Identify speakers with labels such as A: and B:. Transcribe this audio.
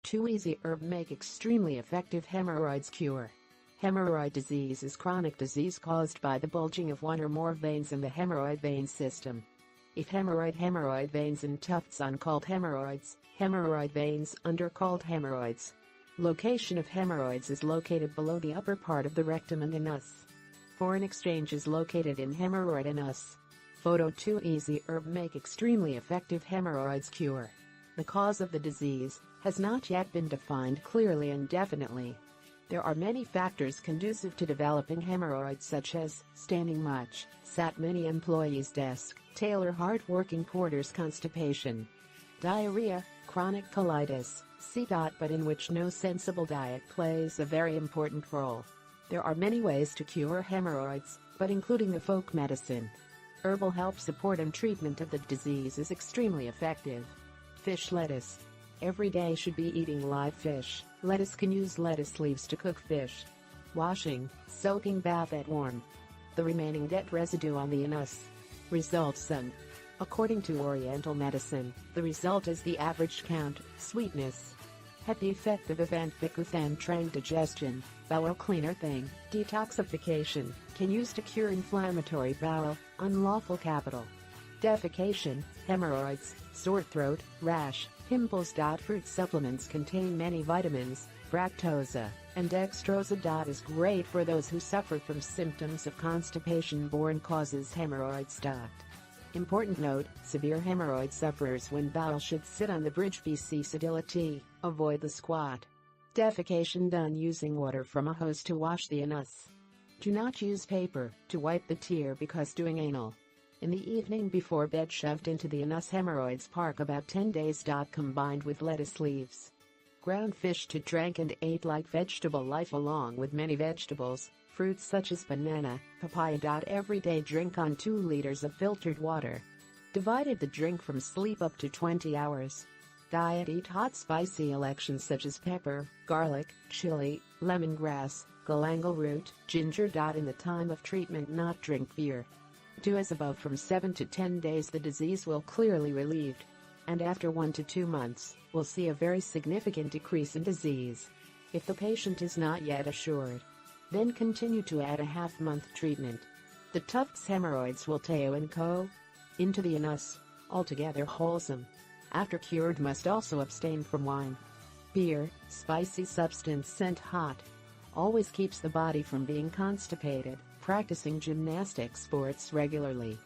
A: Two easy herbs make extremely effective hemorrhoids cure. Hemorrhoid disease is chronic disease caused by the bulging of one or more veins in the hemorrhoid vein system. If hemorrhoid veins and tufts on called hemorrhoids, hemorrhoid veins under called hemorrhoids. Location of hemorrhoids is located below the upper part of the rectum and anus. Foreign exchange is located in hemorrhoid anus. Photo 2 easy herb make extremely effective hemorrhoids cure. The cause of the disease has not yet been defined clearly and definitely. There are many factors conducive to developing hemorrhoids such as standing much, sat many employees' desk, tailor hard-working porters constipation, diarrhea, chronic colitis, but in which no sensible diet plays a very important role. There are many ways to cure hemorrhoids, but including the folk medicine. Herbal help support and treatment of the disease is extremely effective. Fish lettuce. Every day should be eating live fish. Lettuce can use lettuce leaves to cook fish. Washing, soaking bath at warm. The remaining dead residue on the anus. Results and according to Oriental medicine, the result is the average count, sweetness. Had the effective event Bikutan Trang digestion, bowel cleaner thing, detoxification, can use to cure inflammatory bowel, unlawful capital. Defecation, hemorrhoids, sore throat, rash, pimples. Fruit supplements contain many vitamins, fructosa, and dextrosa. Is great for those who suffer from symptoms of constipation-borne causes hemorrhoids. Important note, severe hemorrhoid sufferers when bowel should sit on the bridge BC sedility, avoid the squat. Defecation done using water from a hose to wash the anus. Do not use paper to wipe the tear because doing anal in the evening before bed shoved into the anus hemorrhoids park about 10 days. Combined with lettuce leaves. Ground fish to drink and ate like vegetable life along with many vegetables, fruits such as banana, papaya. Every day drink on 2 liters of filtered water. Divided the drink from sleep up to 20 hours. Diet eat hot spicy elections such as pepper, garlic, chili, lemongrass, galangal root, ginger. In the time of treatment not drink beer. Do as above from 7 to 10 days the disease will clearly relieved. And after 1 to 2 months, will see a very significant decrease in disease. If the patient is not yet assured, then continue to add a half-month treatment. The tufts hemorrhoids will Teo and Co. into the anus, altogether wholesome. After cured must also abstain from wine. Beer, spicy substance sent hot. Always keeps the body from being constipated. Practicing gymnastic sports regularly.